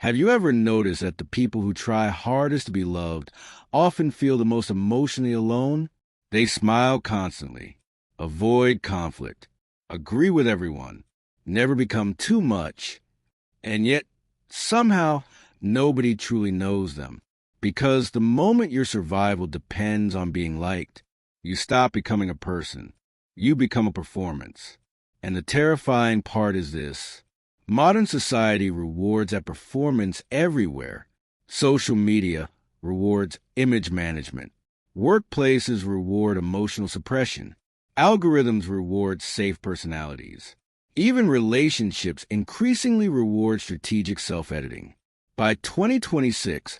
Have you ever noticed that the people who try hardest to be loved often feel the most emotionally alone? They smile constantly, avoid conflict, agree with everyone, never become too much, and yet somehow nobody truly knows them. Because the moment your survival depends on being liked, you stop becoming a person. You become a performance. And the terrifying part is this. Modern society rewards that performance everywhere. Social media rewards image management. Workplaces reward emotional suppression. Algorithms reward safe personalities. Even relationships increasingly reward strategic self-editing. By 2026,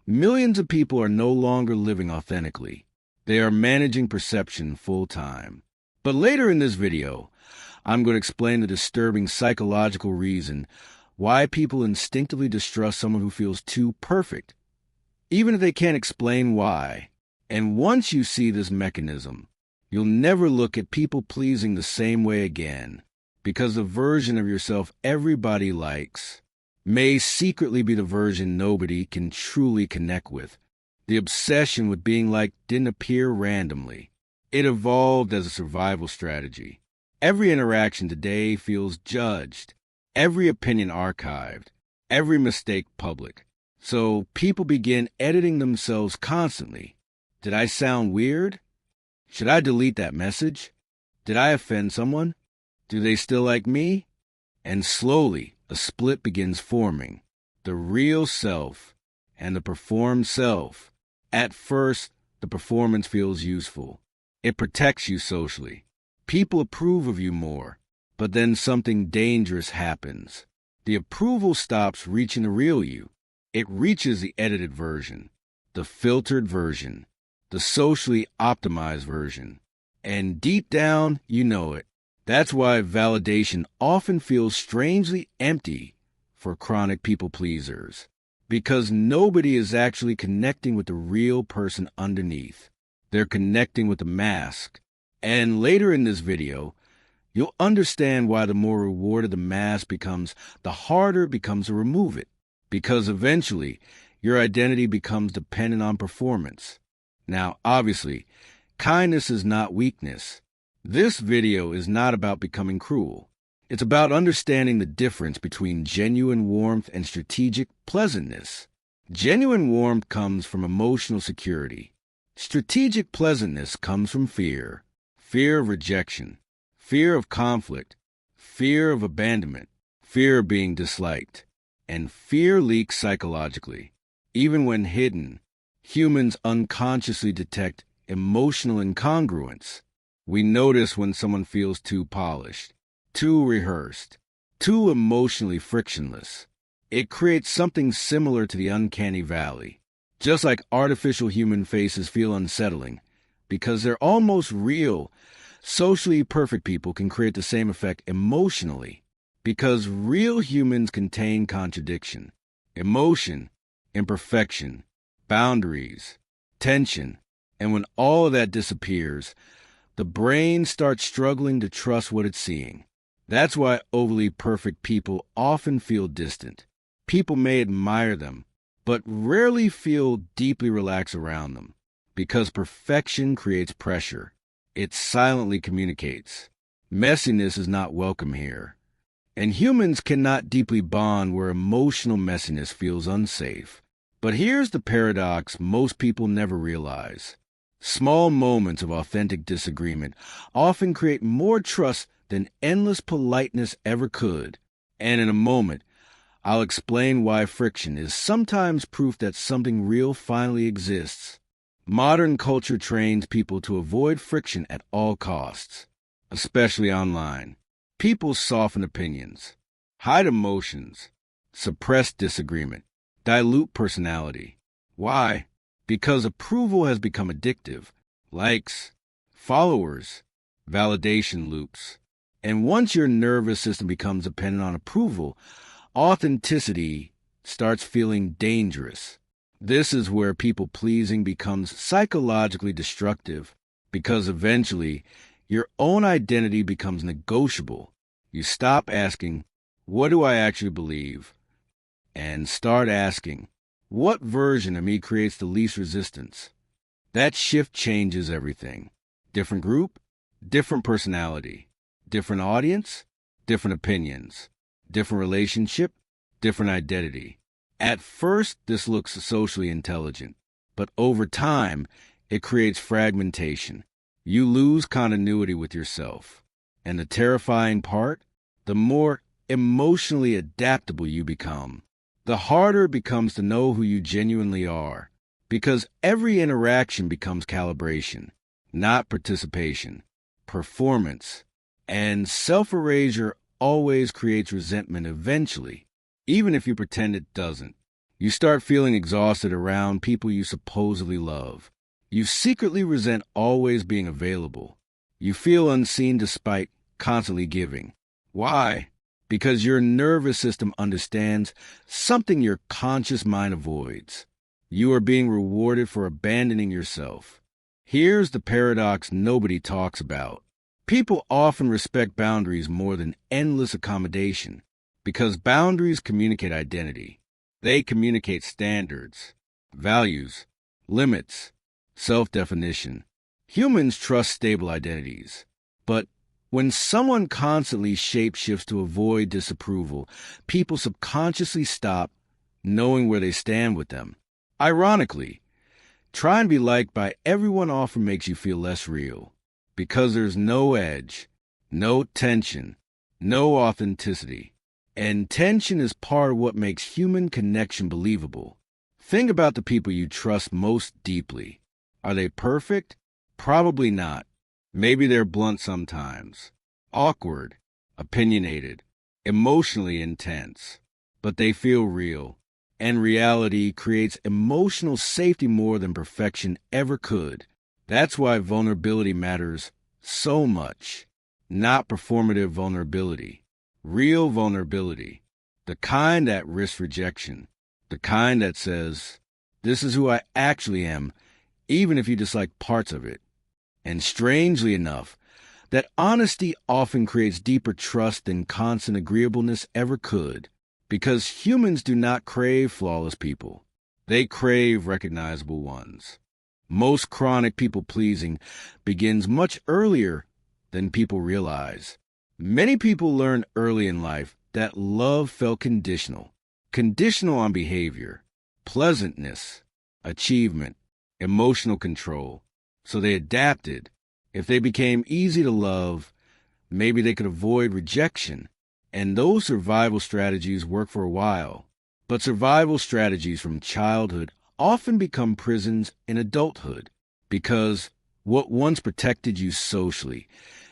millions of people are no longer living authentically. They are managing perception full-time. But later in this video, I'm going to explain the disturbing psychological reason why people instinctively distrust someone who feels too perfect, even if they can't explain why. And once you see this mechanism, you'll never look at people pleasing the same way again, because the version of yourself everybody likes may secretly be the version nobody can truly connect with. The obsession with being liked didn't appear randomly. It evolved as a survival strategy. Every interaction today feels judged, every opinion archived, every mistake public. So people begin editing themselves constantly. Did I sound weird? Should I delete that message? Did I offend someone? Do they still like me? And slowly, a split begins forming. The real self and the performed self. At first, the performance feels useful. It protects you socially. People approve of you more, but then something dangerous happens. The approval stops reaching the real you. It reaches the edited version, the filtered version, the socially optimized version. And deep down, you know it. That's why validation often feels strangely empty for chronic people pleasers, because nobody is actually connecting with the real person underneath. They're connecting with the mask. And later in this video, you'll understand why the more rewarded the mask becomes, the harder it becomes to remove it. Because eventually, your identity becomes dependent on performance. Now, obviously, kindness is not weakness. This video is not about becoming cruel. It's about understanding the difference between genuine warmth and strategic pleasantness. Genuine warmth comes from emotional security. Strategic pleasantness comes from fear. Fear of rejection, fear of conflict, fear of abandonment, fear of being disliked. And fear leaks psychologically. Even when hidden, humans unconsciously detect emotional incongruence. We notice when someone feels too polished, too rehearsed, too emotionally frictionless. It creates something similar to the uncanny valley. Just like artificial human faces feel unsettling, because they're almost real, socially perfect people can create the same effect emotionally, because real humans contain contradiction, emotion, imperfection, boundaries, tension, and when all of that disappears, the brain starts struggling to trust what it's seeing. That's why overly perfect people often feel distant. People may admire them, but rarely feel deeply relaxed around them. Because perfection creates pressure. It silently communicates. Messiness is not welcome here. And humans cannot deeply bond where emotional messiness feels unsafe. But here's the paradox most people never realize. Small moments of authentic disagreement often create more trust than endless politeness ever could. And in a moment, I'll explain why friction is sometimes proof that something real finally exists. Modern culture trains people to avoid friction at all costs, especially online. People soften opinions, hide emotions, suppress disagreement, dilute personality. Why? Because approval has become addictive. Likes, followers, validation loops. And once your nervous system becomes dependent on approval, authenticity starts feeling dangerous. This is where people-pleasing becomes psychologically destructive, because eventually your own identity becomes negotiable. You stop asking, what do I actually believe? and start asking, what version of me creates the least resistance? That shift changes everything. Different group, different personality, different audience, different opinions, different relationship, different identity. At first, this looks socially intelligent, but over time, it creates fragmentation. You lose continuity with yourself. And the terrifying part, the more emotionally adaptable you become, the harder it becomes to know who you genuinely are, because every interaction becomes calibration, not participation, performance, and self-erasure always creates resentment eventually, even if you pretend it doesn't. You start feeling exhausted around people you supposedly love. You secretly resent always being available. You feel unseen despite constantly giving. Why? Because your nervous system understands something your conscious mind avoids. You are being rewarded for abandoning yourself. Here's the paradox nobody talks about. People often respect boundaries more than endless accommodation because boundaries communicate identity. They communicate standards, values, limits, self-definition. Humans trust stable identities. But when someone constantly shapeshifts to avoid disapproval, people subconsciously stop knowing where they stand with them. Ironically, trying to be liked by everyone often makes you feel less real, because there's no edge, no tension, no authenticity. And tension is part of what makes human connection believable. Think about the people you trust most deeply. Are they perfect? Probably not. Maybe they're blunt sometimes, awkward, opinionated, emotionally intense, but they feel real. And reality creates emotional safety more than perfection ever could. That's why vulnerability matters so much. Not performative vulnerability. Real vulnerability. The kind that risks rejection. The kind that says, this is who I actually am, even if you dislike parts of it. And strangely enough, that honesty often creates deeper trust than constant agreeableness ever could. Because humans do not crave flawless people. They crave recognizable ones. Most chronic people-pleasing begins much earlier than people realize. Many people learn early in life that love felt conditional. Conditional on behavior, pleasantness, achievement, emotional control. So they adapted. If they became easy to love, maybe they could avoid rejection. And those survival strategies work for a while. But survival strategies from childhood often become prisons in adulthood because what once protected you socially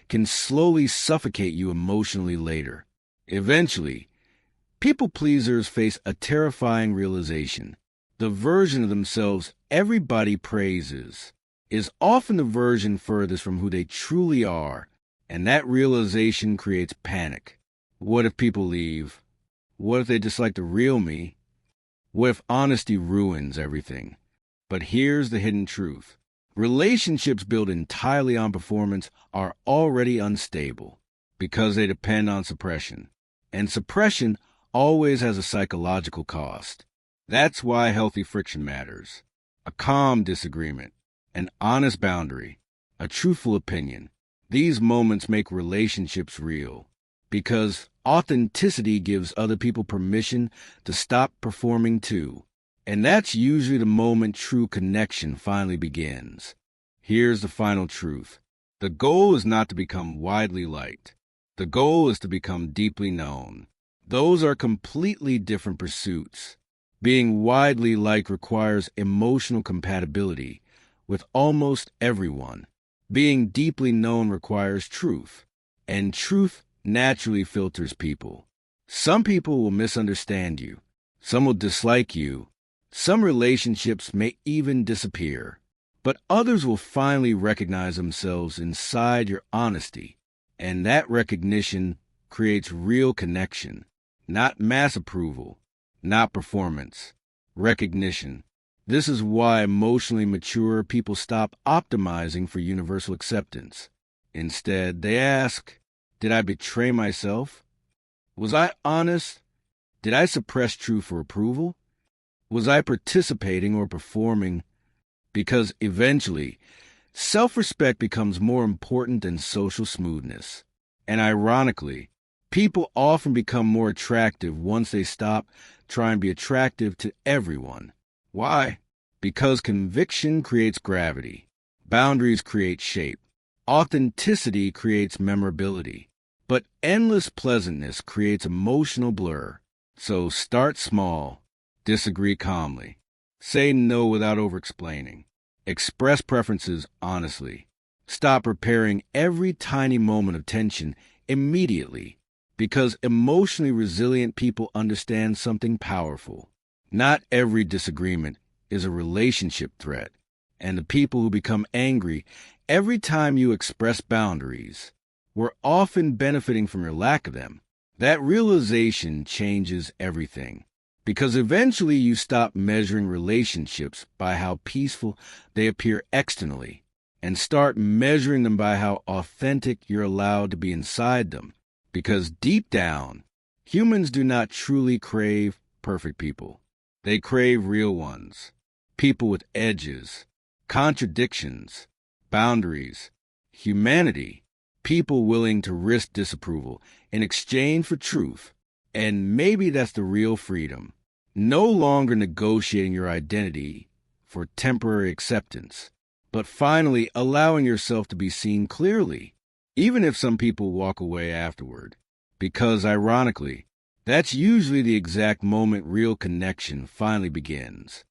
can slowly suffocate you emotionally later. Eventually, people pleasers face a terrifying realization. The version of themselves everybody praises is often the version furthest from who they truly are, and that realization creates panic. What if people leave? What if they dislike the real me? What if honesty ruins everything? But here's the hidden truth. Relationships built entirely on performance are already unstable because they depend on suppression. And suppression always has a psychological cost. That's why healthy friction matters. A calm disagreement, an honest boundary, a truthful opinion. These moments make relationships real because authenticity gives other people permission to stop performing too. And that's usually the moment true connection finally begins. Here's the final truth. The goal is not to become widely liked. The goal is to become deeply known. Those are completely different pursuits. Being widely liked requires emotional compatibility with almost everyone. Being deeply known requires truth, and truth naturally filters people. Some people will misunderstand you. Some will dislike you. Some relationships may even disappear, but others will finally recognize themselves inside your honesty, and that recognition creates real connection, not mass approval, not performance, recognition. This is why emotionally mature people stop optimizing for universal acceptance. Instead, they ask, did I betray myself? Was I honest? Did I suppress truth for approval? Was I participating or performing? Because eventually, self-respect becomes more important than social smoothness. And ironically, people often become more attractive once they stop trying to be attractive to everyone. Why? Because conviction creates gravity. Boundaries create shape. Authenticity creates memorability. But endless pleasantness creates emotional blur. So start small. Disagree calmly. Say no without over-explaining. Express preferences honestly. Stop repairing every tiny moment of tension immediately, because emotionally resilient people understand something powerful. Not every disagreement is a relationship threat, and the people who become angry every time you express boundaries were often benefiting from your lack of them. That realization changes everything. Because eventually you stop measuring relationships by how peaceful they appear externally and start measuring them by how authentic you're allowed to be inside them. Because deep down, humans do not truly crave perfect people. They crave real ones. People with edges, contradictions, boundaries, humanity. People willing to risk disapproval in exchange for truth. And maybe that's the real freedom. No longer negotiating your identity for temporary acceptance, but finally allowing yourself to be seen clearly, even if some people walk away afterward. Because, ironically, that's usually the exact moment real connection finally begins.